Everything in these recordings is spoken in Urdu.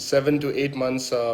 7 to 8 months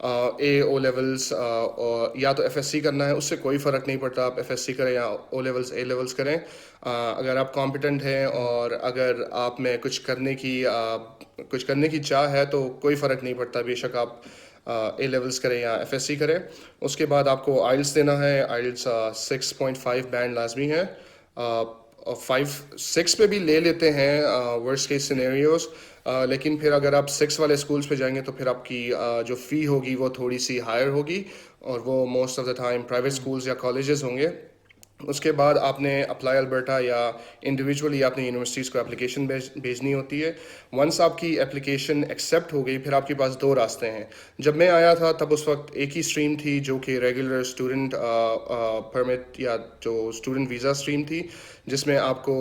a O levels یا تو ایف ایس سی کرنا ہے، اس سے کوئی فرق نہیں پڑتا، آپ ایف ایس سی کریں یا او لیولس اے لیولس کریں. اگر آپ کمپیٹنٹ ہیں اور اگر آپ میں کچھ کرنے کی چاہ ہے تو کوئی فرق نہیں پڑتا، بے شک آپ اے لیولس کریں یا ایف ایس سی کریں. اس کے بعد آپ کو آئلس دینا ہے. آئلس 6.5 بینڈ لازمی ہے. 6 پہ بھی لے لیتے ہیں ورسٹ کیس سینیریوز، لیکن پھر اگر آپ 6 والے اسکولس پہ جائیں گے تو پھر آپ کی جو فی ہوگی وہ تھوڑی سی ہائر ہوگی، اور وہ most of the time private schools یا کالجز ہوں گے. اس کے بعد آپ نے اپلائی البرٹا یا انڈیویجولی آپ نے یونیورسٹیز کو اپلیکیشن بھیجنی ہوتی ہے. ونس آپ کی اپلیکیشن ایکسیپٹ ہو گئی، پھر آپ کے پاس 2 راستے ہیں. جب میں آیا تھا تب اس وقت ایک ہی اسٹریم تھی جو کہ ریگولر اسٹوڈنٹ پرمٹ یا جو اسٹوڈنٹ ویزا اسٹریم تھی، جس میں آپ کو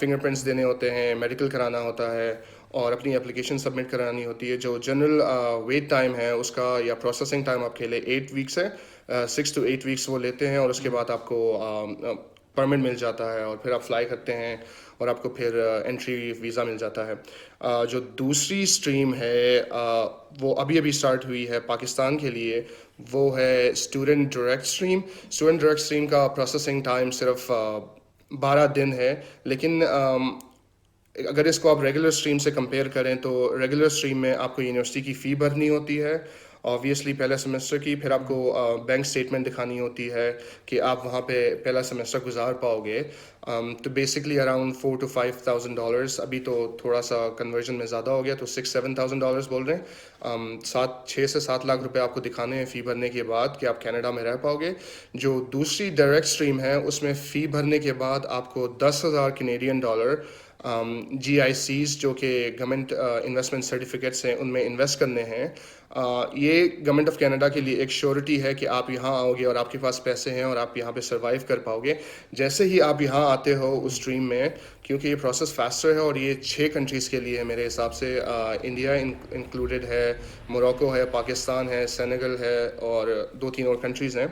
فنگر پرنٹس دینے ہوتے ہیں، میڈیکل کرانا ہوتا ہے اور اپنی اپلیکیشن سبمٹ کرانی ہوتی ہے. جو جنرل ویٹ ٹائم ہے اس کا یا پروسیسنگ ٹائم آپ کے لیے 8 ویکس ہے. 6 to 8 ویکس وہ لیتے ہیں، اور اس کے بعد آپ کو پرمٹ مل جاتا ہے، اور پھر آپ فلائی کرتے ہیں اور آپ کو پھر انٹری ویزا مل جاتا ہے. جو دوسری اسٹریم ہے وہ ابھی اسٹارٹ ہوئی ہے پاکستان کے لیے، وہ ہے student direct stream. Student direct stream کا پروسیسنگ ٹائم صرف 12 دن ہے. لیکن اگر اس کو آپ ریگولر اسٹریم سے کمپیئر کریں تو ریگولر اسٹریم میں آپ کو یونیورسٹی کی فی بھرنی ہوتی ہے آبویسلی پہلے سیمسٹر کی، پھر آپ کو بینک اسٹیٹمنٹ دکھانی ہوتی ہے کہ آپ وہاں پہ پہلا سیمسٹر گزار پاؤ گے. تو بیسکلی اراؤنڈ $4,000 to $5,000. ابھی تو تھوڑا سا کنورژن میں زیادہ ہو گیا تو $6,000-7,000 بول رہے ہیں. 6 سے 7 لاکھ روپے آپ کو دکھانے ہیں فی بھرنے کے بعد کہ آپ کینیڈا میں رہ پاؤ گے. جو دوسری ڈائریکٹ اسٹریم ہے اس میں فی بھرنے کے بعد آپ کو $10,000 جی آئی سیز جو کہ گورنمنٹ انویسٹمنٹ سرٹیفکیٹس ہیں ان میں انویسٹ کرنے ہیں. یہ گورنمنٹ آف کینیڈا کے لیے ایک شیورٹی ہے کہ آپ یہاں آؤ گے اور آپ کے پاس پیسے ہیں اور آپ یہاں پہ سروائیو کر پاؤ گے. جیسے ہی آپ یہاں آتے ہو اس اسٹریم میں، کیونکہ یہ پروسیس فاسٹر ہے اور یہ 6 کنٹریز کے لیے ہے میرے حساب سے، انڈیا انکلوڈیڈ ہے، موروکو ہے، پاکستان ہے، سینیگل ہے، اور 2-3 اور کنٹریز ہیں.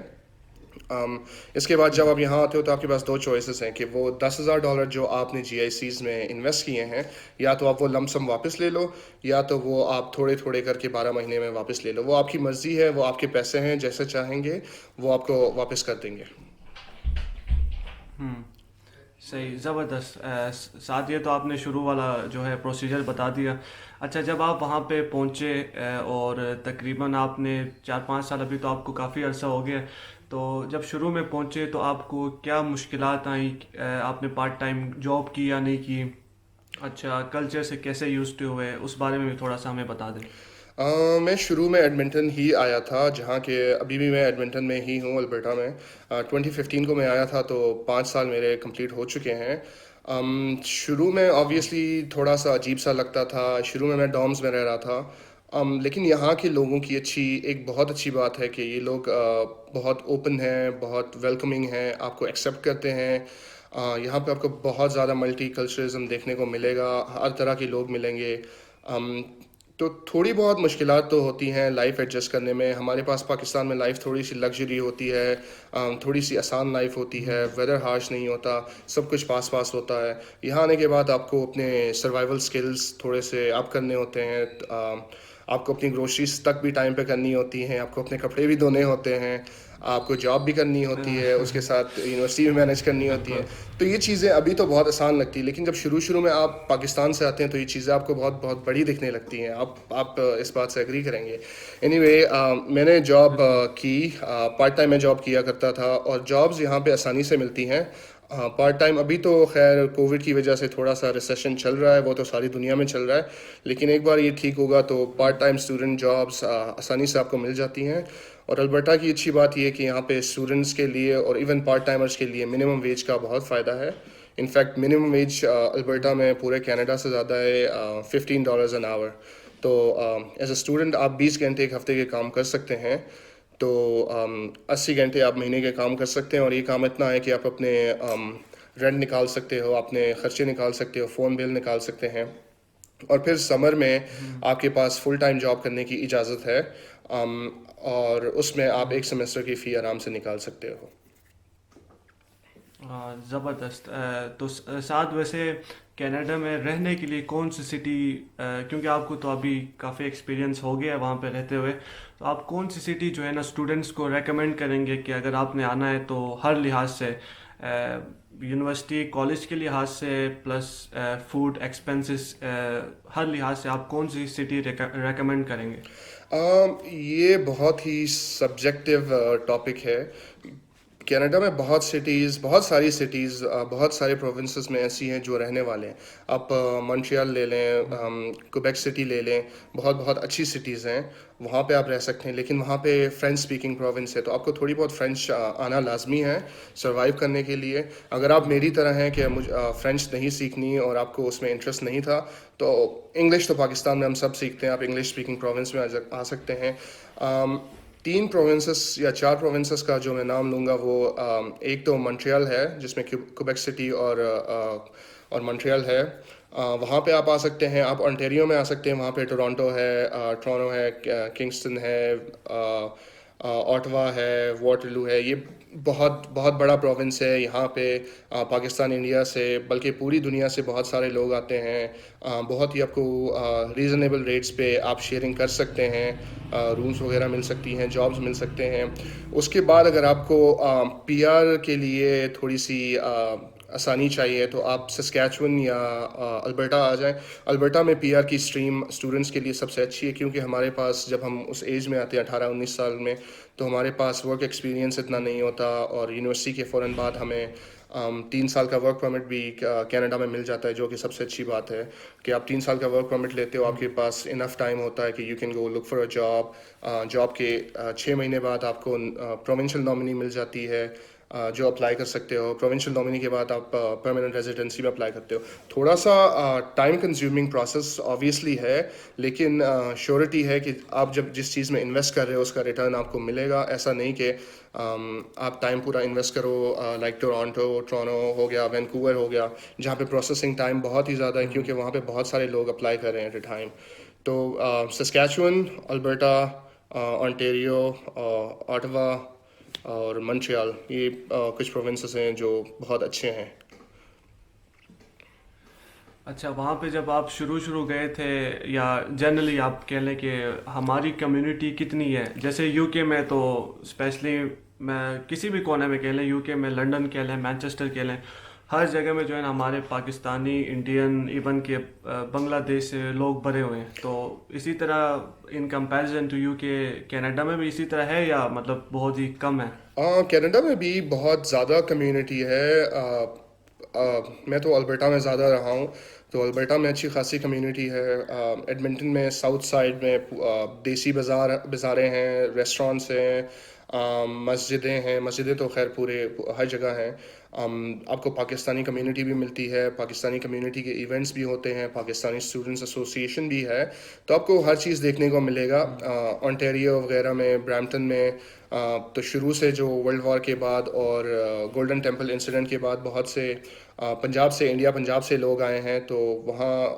اس کے بعد جب آپ یہاں آتے ہو تو آپ کے پاس 2 چوائسیز ہیں کہ وہ $10,000 جو آپ نے جی آئی سیز میں انویسٹ کیے ہیں، یا تو آپ وہ لم سم واپس لے لو، یا تو وہ آپ تھوڑے تھوڑے کر کے 12 مہینے میں واپس لے لو. وہ آپ کی مرضی ہے، وہ آپ کے پیسے ہیں، جیسے چاہیں گے وہ آپ کو واپس کر دیں گے. صحیح، زبردست. ساتھ یہ تو آپ نے شروع والا جو ہے پروسیجر بتا دیا. اچھا، جب آپ وہاں پہ پہنچے اور تقریباً آپ نے 4-5 سال، ابھی تو آپ کو کافی عرصہ ہو گیا، تو جب شروع میں پہنچے تو آپ کو کیا مشکلات آئیں؟ آپ نے پارٹ ٹائم جاب کی یا نہیں کی؟ اچھا، کلچر سے کیسے یوزڈ ہوئے، اس بارے میں بھی تھوڑا سا ہمیں بتا دیں. میں شروع میں ایڈمنٹن ہی آیا تھا، جہاں کہ ابھی بھی میں ایڈمنٹن میں ہی ہوں، البرٹا میں. 2015 کو میں آیا تھا تو 5 سال میرے کمپلیٹ ہو چکے ہیں. شروع میں آبویسلی تھوڑا سا عجیب سا لگتا تھا. شروع میں ڈومز میں رہ رہا تھا، لیکن یہاں کے لوگوں کی ایک بہت اچھی بات ہے کہ یہ لوگ بہت اوپن ہیں، بہت ویلکمنگ ہیں، آپ کو ایکسیپٹ کرتے ہیں. یہاں پہ آپ کو بہت زیادہ ملٹی کلچرزم دیکھنے کو ملے گا، ہر طرح کے لوگ ملیں گے. تو تھوڑی بہت مشکلات تو ہوتی ہیں لائف ایڈجسٹ کرنے میں. ہمارے پاس پاکستان میں لائف تھوڑی سی لگژری ہوتی ہے، تھوڑی سی آسان لائف ہوتی ہے، ویدر ہارش نہیں ہوتا، سب کچھ پاس ہوتا ہے. یہاں آنے کے بعد آپ کو اپنے سروائیول سکلز تھوڑے سے اپ کرنے ہوتے ہیں. آپ کو اپنی گروسریز تک بھی ٹائم پہ کرنی ہوتی ہیں، آپ کو اپنے کپڑے بھی دھونے ہوتے ہیں، آپ کو جاب بھی کرنی ہوتی ہے، اس کے ساتھ یونیورسٹی بھی مینیج کرنی ہوتی ہے. بالکل. تو یہ چیزیں ابھی تو بہت آسان لگتی ہیں، لیکن جب شروع میں آپ پاکستان سے آتے ہیں تو یہ چیزیں آپ کو بہت بہت بڑی دکھنے لگتی ہیں. آپ اس بات سے ایگری کریں گے. اینی وے، میں نے جاب بالکل. کی، پارٹ ٹائم میں جاب کیا کرتا تھا، اور جابز یہاں پہ آسانی سے ملتی ہیں. پارٹ ٹائم ابھی تو خیر کووڈ کی وجہ سے تھوڑا سا ریسیشن چل رہا ہے، وہ تو ساری دنیا میں چل رہا ہے، لیکن ایک بار یہ ٹھیک ہوگا تو پارٹ ٹائم اسٹوڈنٹ جابس آسانی سے آپ کو مل جاتی ہیں. اور البرٹا کی اچھی بات یہ ہے کہ یہاں پہ اسٹوڈنٹس کے لیے اور ایون پارٹ ٹائمرس کے لیے منیمم ویج کا بہت فائدہ ہے. انفیکٹ منیمم ویج البرٹا میں پورے کینیڈا سے زیادہ ہے، $15 an hour. تو ایز اے اسٹوڈنٹ آپ 20 گھنٹے ایک ہفتے کے کام کر سکتے ہیں، تو 80 گھنٹے آپ مہینے کے کام کر سکتے ہیں. اور یہ کام اتنا ہے کہ آپ اپنے رینٹ نکال سکتے ہو، اپنے خرچے نکال سکتے ہو، فون بل نکال سکتے ہیں. اور پھر سمر میں آپ کے پاس فل ٹائم جاب کرنے کی اجازت ہے، اور اس میں آپ ایک سیمسٹر کی فی آرام سے نکال سکتے ہو. زبردست. تو ساتھ ویسے کینیڈا میں رہنے کے لیے کون سی سٹی، کیونکہ آپ کو تو ابھی کافی ایکسپیرینس ہو گیا ہے وہاں پہ رہتے ہوئے، تو آپ کون سی سٹی جو ہے نا اسٹوڈنٹس کو ریکمینڈ کریں گے کہ اگر آپ نے آنا ہے تو ہر لحاظ سے، یونیورسٹی کالج کے لحاظ سے پلس فوڈ ایکسپینسز، ہر لحاظ سے آپ کون سی سٹی ریکمینڈ کریں گے؟ یہ بہت ہی سبجیکٹیو ٹاپک ہے. کینیڈا میں بہت ساری سٹیز، بہت سارے پروونسز میں ایسی ہیں جو رہنے والے ہیں. آپ مونٹریال لے لیں، کوبیک سٹی لے لیں، بہت بہت اچھی سٹیز ہیں، وہاں پہ آپ رہ سکتے ہیں. لیکن وہاں پہ فرینچ اسپیکنگ پروونس ہے، تو آپ کو تھوڑی بہت فرینچ آنا لازمی ہے سروائیو کرنے کے لیے. اگر آپ میری طرح ہیں کہ مجھے فرینچ نہیں سیکھنی اور آپ کو اس میں انٹرسٹ نہیں تھا، تو انگلش تو پاکستان میں ہم سب سیکھتے ہیں، آپ انگلش اسپیکنگ پروونس میں آ سکتے ہیں. 3 پروونسز یا 4 پروونسز کا جو میں نام لوں گا، وہ ایک تو مونٹریال ہے جس میں کوبیک سٹی اور مونٹریال ہے. وہاں پہ آپ آ سکتے ہیں. آپ انٹیریو میں آ سکتے ہیں، وہاں پہ ٹورانٹو ہے، ٹورانٹو ہے، کنگسٹن ہے، اوٹوا ہے، واٹرلو ہے. یہ بہت بہت بڑا پروونس ہے. یہاں پہ پاکستان، انڈیا سے، بلکہ پوری دنیا سے بہت سارے لوگ آتے ہیں. بہت ہی آپ کو ریزنیبل ریٹس پہ آپ شیئرنگ کر سکتے ہیں، رومز وغیرہ مل سکتی ہیں، جابز مل سکتے ہیں. اس کے بعد اگر آپ کو پی آر کے لیے تھوڑی سی آسانی چاہیے، تو آپ سسکیچون یا البرٹا آ جائیں. البرٹا میں پی آر کی اسٹریم اسٹوڈنٹس کے لیے سب سے اچھی ہے، کیونکہ ہمارے پاس جب ہم اس ایج میں آتے ہیں 18-19 سال میں، تو ہمارے پاس ورک ایکسپیرینس اتنا نہیں ہوتا، اور یونیورسٹی کے فوراً بعد ہمیں 3 سال کا ورک پرمٹ بھی کینیڈا میں مل جاتا ہے، جو کہ سب سے اچھی بات ہے کہ آپ 3 سال کا ورک پرمٹ لیتے ہو. آپ کے پاس انف ٹائم ہوتا ہے کہ you can go look for a job. Job کے 6 مہینے بعد آپ کو پروونشل نامنی مل جاتی ہے، جو اپلائی کر سکتے ہو. پروونشل نامنی کے بعد آپ پرماننٹ ریزیڈنسی میں اپلائی کرتے ہو. تھوڑا سا ٹائم کنزیومنگ پروسیس آبویسلی ہے، لیکن شیورٹی ہے کہ آپ جب جس چیز میں انویسٹ کر رہے ہو اس کا ریٹرن آپ کو ملے گا. ایسا نہیں کہ آپ ٹائم پورا انویسٹ کرو، لائک ٹورانٹو ہو گیا، وینکوور ہو گیا، جہاں پہ پروسیسنگ ٹائم بہت ہی زیادہ ہے، کیونکہ وہاں پہ بہت سارے لوگ اپلائی کر رہے ہیں ایٹ اے ٹائم. تو سسکیچون، البرٹا، آنٹیریو، اوٹوا اور مونٹریال، یہ کچھ پروونسز ہیں جو بہت اچھے ہیں. اچھا، وہاں پہ جب آپ شروع گئے تھے، یا جنرلی آپ کہہ لیں کہ ہماری کمیونٹی کتنی ہے؟ جیسے یو کے میں تو اسپیشلی، میں کسی بھی کونے میں کہہ لیں، یو کے میں لنڈن کہہ لیں، مینچسٹر کہہ لیں، ہر جگہ میں جو ہے نا ہمارے پاکستانی، انڈین، ایون کہ بنگلہ دیش سے لوگ بھرے ہوئے ہیں. تو اسی طرح ان کمپیریزن ٹو یو کے کینیڈا میں بھی اسی طرح ہے، یا مطلب بہت ہی کم ہے؟ کینیڈا میں بھی بہت زیادہ کمیونٹی ہے. میں تو البرٹا میں زیادہ رہا ہوں، تو البرٹا میں اچھی خاصی کمیونٹی ہے. ایڈمنٹن میں ساؤتھ سائڈ میں دیسی بازاریں ہیں، ریسٹورینٹس ہیں، مسجدیں ہیں. مسجدیں تو خیر پورے ہر جگہ ہیں. آپ کو پاکستانی کمیونٹی بھی ملتی ہے، پاکستانی کمیونٹی کے ایونٹس بھی ہوتے ہیں، پاکستانی اسٹوڈنٹس ایسوسیشن بھی ہے. تو آپ کو ہر چیز دیکھنے کو ملے گا. آنٹیریو وغیرہ میں، برامپٹن میں، تو شروع سے جو ورلڈ وار کے بعد اور گولڈن ٹیمپل انسیڈنٹ کے بعد بہت سے پنجاب سے لوگ آئے ہیں، تو وہاں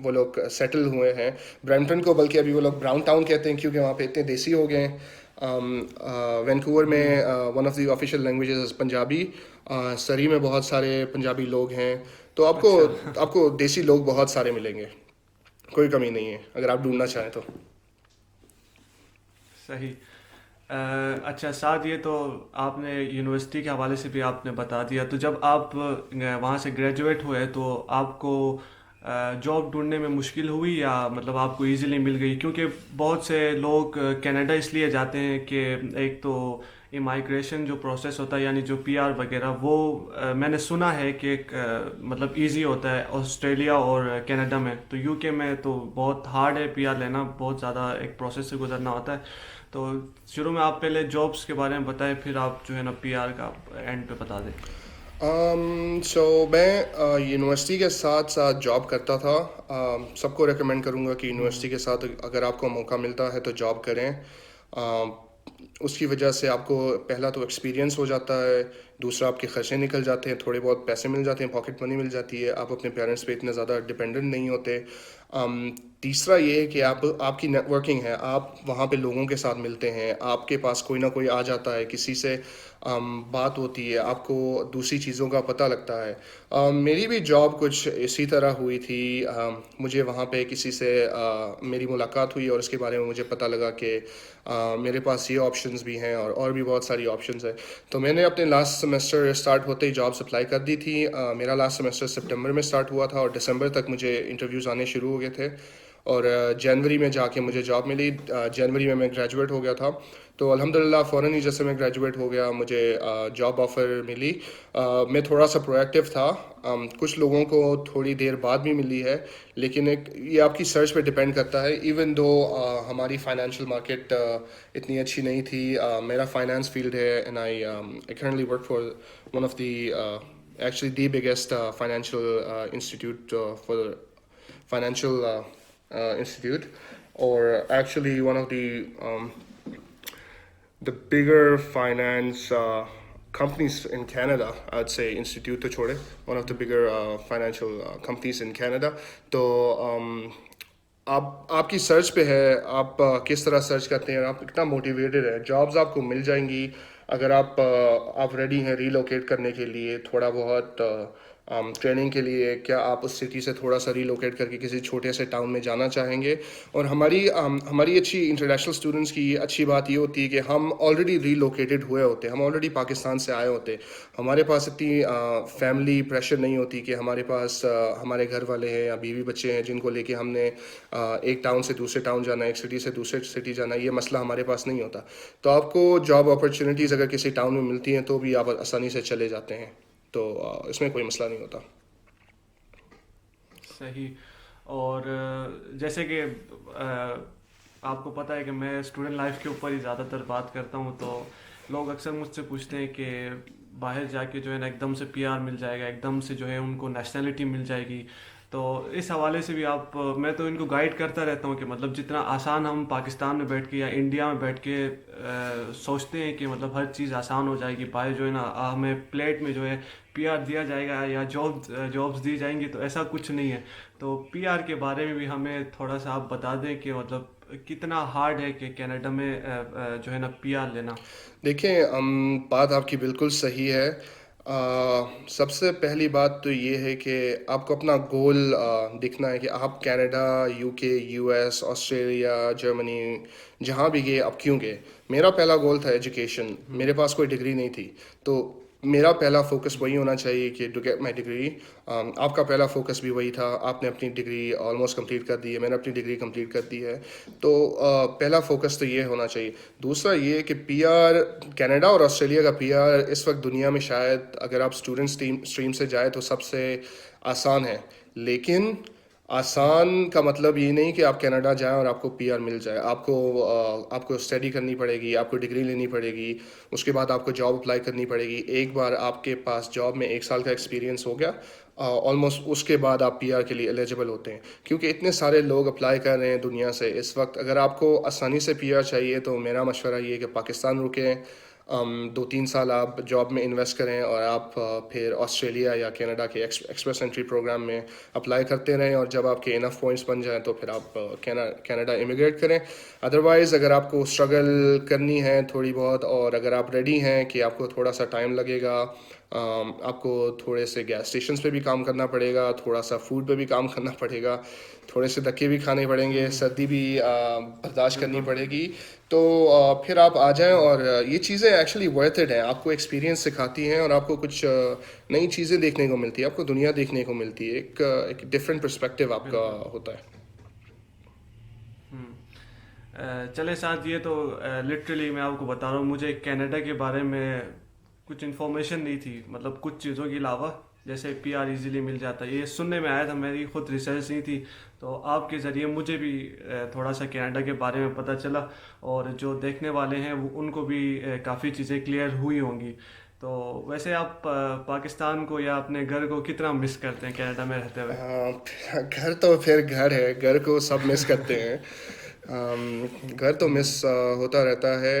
وہ لوگ سیٹل ہوئے ہیں. برامپٹن کو بلکہ ابھی وہ لوگ براؤن ٹاؤن کہتے ہیں، کیونکہ وہاں پہ اتنے دیسی ہو گئے ہیں. وینکوور میں one of the official languages is Punjabi. Surrey میں بہت سارے پنجابی لوگ ہیں. تو آپ کو دیسی لوگ بہت سارے ملیں گے، کوئی کمی نہیں ہے اگر آپ ڈھونڈنا چاہیں تو. صحیح. اچھا، ساتھ یہ تو آپ نے یونیورسٹی کے حوالے سے بھی آپ نے بتا دیا. تو جب آپ وہاں سے گریجویٹ ہوئے تو آپ کو جاب ڈھونڈنے میں مشکل ہوئی، یا مطلب آپ کو ایزیلی مل گئی؟ کیونکہ بہت سے لوگ کینیڈا اس لیے جاتے ہیں کہ ایک تو امائیگریشن جو پروسیس ہوتا ہے، یعنی جو پی آر وغیرہ، وہ میں نے سنا ہے کہ ایک مطلب ایزی ہوتا ہے آسٹریلیا اور کینیڈا میں. تو یو کے میں تو بہت ہارڈ ہے پی آر لینا، بہت زیادہ ایک پروسیس سے گزرنا ہوتا ہے. تو شروع میں آپ پہلے جابس کے بارے میں بتائیں، پھر آپ جو ہے نا پی آر کا اینڈ پہ بتا دیں. سو میں یونیورسٹی کے ساتھ ساتھ جاب کرتا تھا. سب کو ریکمینڈ کروں گا کہ یونیورسٹی کے ساتھ اگر آپ کو موقع ملتا ہے تو جاب کریں. اس کی وجہ سے آپ کو پہلا تو ایکسپیرینس ہو جاتا ہے. دوسرا آپ کے خرچے نکل جاتے ہیں, تھوڑے بہت پیسے مل جاتے ہیں, پاکٹ منی مل جاتی ہے, آپ اپنے پیرنٹس پہ اتنے زیادہ ڈپینڈنٹ نہیں ہوتے. تیسرا یہ ہے کہ آپ کی نیٹ ورکنگ ہے, آپ وہاں پہ لوگوں کے ساتھ ملتے ہیں, آپ کے پاس کوئی نہ کوئی آ جاتا ہے, کسی سے بات ہوتی ہے, آپ کو دوسری چیزوں کا پتہ لگتا ہے. میری بھی جاب کچھ اسی طرح ہوئی تھی. مجھے وہاں پہ کسی سے میری ملاقات ہوئی اور اس کے بارے میں مجھے پتہ لگا کہ میرے پاس یہ آپشنز بھی ہیں اور بھی بہت ساری آپشنز ہیں. تو میں نے اپنے لاسٹ سیمسٹر اسٹارٹ ہوتے ہی جابس اپلائی کر دی تھی. میرا لاسٹ سیمسٹر سپٹمبر میں اسٹارٹ ہوا تھا اور دسمبر تک مجھے انٹرویوز آنے شروع ہو گئے تھے, اور جنوری میں جا کے مجھے جاب ملی. جنوری میں گریجویٹ ہو گیا تھا, تو الحمدللہ فوراً ہی جیسے میں گریجویٹ ہو گیا مجھے جاب آفر ملی. میں تھوڑا سا پرو ایکٹیو تھا, کچھ لوگوں کو تھوڑی دیر بعد بھی ملی ہے, لیکن یہ آپ کی سرچ پہ ڈپینڈ کرتا ہے. ایون دو ہماری فائنینشیل مارکیٹ اتنی اچھی نہیں تھی. میرا فائنانس فیلڈ ہے, and I currently work for one of the actually the biggest financial institute for financial institute, or actually one of the bigger finance companies in Canada, I'd say. Institute to chhode, one of the bigger financial companies in Canada. تو آپ کی سرچ پہ ہے, آپ کس طرح سرچ کرتے ہیں, آپ کتنا موٹیویٹڈ ہیں. جابز آپ کو مل جائیں گی اگر آپ ریڈی ہیں ریلوکیٹ کرنے کے لیے, تھوڑا بہت ٹریننگ کے لیے. کیا آپ اس سٹی سے تھوڑا سا ریلوکیٹ کر کے کسی چھوٹے سے ٹاؤن میں جانا چاہیں گے؟ اور ہماری اچھی انٹرنیشنل اسٹوڈنٹس کی اچھی بات یہ ہوتی ہے کہ ہم آلریڈی ریلوکیٹڈ ہوئے ہوتے ہیں, ہم آلریڈی پاکستان سے آئے ہوتے ہیں. ہمارے پاس اتنی فیملی پریشر نہیں ہوتی کہ ہمارے پاس ہمارے گھر والے ہیں یا بیوی بچے ہیں جن کو لے کے ہم نے ایک ٹاؤن سے دوسرے ٹاؤن جانا ہے, ایک سٹی سے دوسرے سٹی جانا ہے. یہ مسئلہ ہمارے پاس نہیں ہوتا. تو آپ کو جاب اپرچونیٹیز اگر کسی ٹاؤن میں ملتی ہیں تو بھی آپ آسانی سے چلے جاتے ہیں, تو اس میں کوئی مسئلہ نہیں ہوتا. صحیح. اور جیسے کہ آپ کو پتہ ہے کہ میں اسٹوڈنٹ لائف کے اوپر ہی زیادہ تر بات کرتا ہوں, تو لوگ اکثر مجھ سے پوچھتے ہیں کہ باہر جا کے جو ہے نا ایک دم سے پی آر مل جائے گا, ایک دم سے جو ہے ان کو نیشنلٹی مل جائے گی. تو اس حوالے سے بھی میں تو ان کو گائیڈ کرتا رہتا ہوں کہ مطلب جتنا آسان ہم پاکستان میں بیٹھ کے یا انڈیا میں بیٹھ کے سوچتے ہیں کہ مطلب ہر چیز آسان ہو جائے گی, باہر جو ہے نا ہمیں پلیٹ میں جو ہے پی آر دیا جائے گا یا جابس دی جائیں گی, تو ایسا کچھ نہیں ہے. تو پی آر کے بارے میں بھی ہمیں تھوڑا سا آپ بتا دیں کہ مطلب کتنا ہارڈ ہے کہ کینیڈا میں جو ہے نا پی آر لینا. دیکھیں, بات آپ کی بالکل صحیح ہے. سب سے پہلی بات تو یہ ہے کہ آپ کو اپنا گول دکھنا ہے کہ آپ کینیڈا, یو کے, یو ایس, آسٹریلیا, جرمنی, جہاں بھی گئے آپ کیوں گئے. میرا پہلا گول تھا ایجوکیشن. میرے پاس کوئی ڈگری نہیں تھی, تو میرا پہلا فوکس وہی ہونا چاہیے کہ ٹو گیٹ مائی ڈگری. آپ کا پہلا فوکس بھی وہی تھا. آپ نے اپنی ڈگری آلموسٹ کمپلیٹ کر دی ہے, میں نے اپنی ڈگری کمپلیٹ کر دی ہے. تو پہلا فوکس تو یہ ہونا چاہیے. دوسرا یہ کہ پی آر, کینیڈا اور آسٹریلیا کا پی آر اس وقت دنیا میں شاید اگر آپ اسٹوڈنٹ اسٹریم سے جائے تو سب سے آسان ہے. لیکن آسان کا مطلب یہ نہیں کہ آپ کینیڈا جائیں اور آپ کو پی آر مل جائے. آپ کو اسٹڈی کرنی پڑے گی, آپ کو ڈگری لینی پڑے گی, اس کے بعد آپ کو جاب اپلائی کرنی پڑے گی. ایک بار آپ کے پاس جاب میں 1 سال کا ایکسپیرینس ہو گیا آلموسٹ, اس کے بعد آپ پی آر کے لیے ایلیجیبل ہوتے ہیں. کیونکہ اتنے سارے لوگ اپلائی کر رہے ہیں دنیا سے اس وقت. اگر آپ کو آسانی سے پی آر چاہیے تو میرا مشورہ یہ ہے کہ پاکستان رکیں, 2-3 سال آپ جاب میں انویسٹ کریں, اور آپ پھر آسٹریلیا یا کینیڈا کے ایکسپریس انٹری پروگرام میں اپلائی کرتے رہیں, اور جب آپ کے انف پوائنٹس بن جائیں تو پھر آپ کینیڈا امیگریٹ کریں. ادروائز اگر آپ کو اسٹرگل کرنی ہے تھوڑی بہت, اور اگر آپ ریڈی ہیں کہ آپ کو تھوڑا سا ٹائم لگے گا, آپ کو تھوڑے سے گیس اسٹیشنس پہ بھی کام کرنا پڑے گا, تھوڑا سا فوڈ پہ بھی کام کرنا پڑے گا, تھوڑے سے دھکے بھی کھانے پڑیں گے, سردی بھی برداشت کرنی پڑے گی, تو پھر آپ آ جائیں. اور یہ چیزیں ایکچولی ورتھ اٹ ہیں, آپ کو ایکسپیرینس سکھاتی ہیں اور آپ کو کچھ نئی چیزیں دیکھنے کو ملتی ہے, آپ کو دنیا دیکھنے کو ملتی ہے, ایک ڈفرینٹ پرسپیکٹیو آپ کا ہوتا ہے. چلے ساتھ, یہ تو لٹرلی میں آپ کو بتا رہا ہوں, مجھے کینیڈا کے بارے میں کچھ انفارمیشن نہیں تھی, مطلب کچھ چیزوں کے علاوہ, جیسے پی آر ایزیلی مل جاتا ہے, یہ سننے میں آیا تھا, میری خود ریسرچ نہیں تھی. تو آپ کے ذریعے مجھے بھی تھوڑا سا کینیڈا کے بارے میں پتہ چلا, اور جو دیکھنے والے ہیں ان کو بھی کافی چیزیں کلیئر ہوئی ہوں گی. تو ویسے آپ پاکستان کو یا اپنے گھر کو کتنا مس کرتے ہیں کینیڈا میں رہتے ہوئے؟ گھر تو پھر گھر ہے, گھر کو سب مس کرتے ہیں. گھر تو مس ہوتا رہتا ہے.